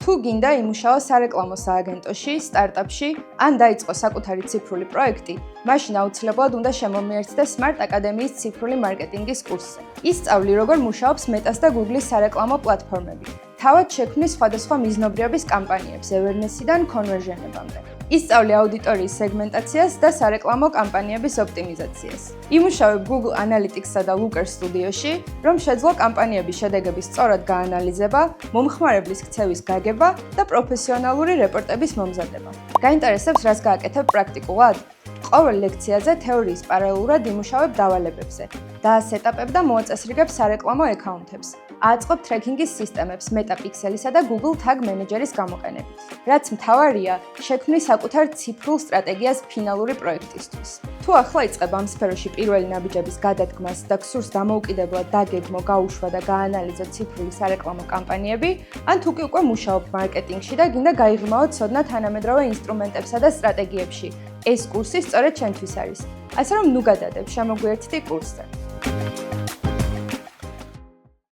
თუ გინდა იმუშაო სარეკლამო სააგენტოში, სტარტაპში, ან დაიწყო საკუთარი ციფრული პროექტი, მაშინ აუცილებლად უნდა შემომიერთდე Smart აკადემიის ციფრული მარკეტინგის კურსზე. ისწავლი, როგორ მუშაობს მეტას და Google-ის სარეკლამო პლატფორმები. თავად შექმნი სხვადასხვა მიზნობრიობის კამპანიებს awareness-დან conversion-ებამდე. ისწავლი აუდიტორიის სეგმენტაციას და სარეკლამო კამპანიების ოპტიმიზაციას. იმუშავებ Google Analytics-სა და Looker Studio-ში, რომ შეძლო კამპანიების შედეგების სწორად გაანალიზება, მომხმარებლის ქცევის გაგება და პროფესიონალური რეპორტების მომზადება. გაინტერესებს, რას გააკეთებ პრაქტიკულად? ყოველ ლექციაზე თეორიის პარალელურად იმუშავებ დავალებებზე, დაასეტაპებ და მოაწესრიგებ სარეკლამო აკაუნთებს. აწყობ ტრეკინგის სისტემებს მეტაპიქსელისა და Google Tag Manager-ის გამოყენებით. რაც მთავარია, შექმნი საკუთარ ციფრულ სტრატეგიას ფინალური პროექტისთვის. თუ ახლა იწყებ ამ სფეროში პირველი ნაბიჯების გადადგმას და გსურს დამოუკიდებლად დაგეგმო, გაუშვა და გაანალიზო ციფრული სარეკლამო კამპანიები, ან თუ კი უკვე მუშაობ მარკეტინგში და გინდა გაიღრმაო ცოდნა თანამედროვე ინსტრუმენტებსა და სტრატეგიებში, ეს კურსი სწორედ შენთვის არის. ასე რომ ნუ გადადებ, შემოგვიერთდი კურსზე.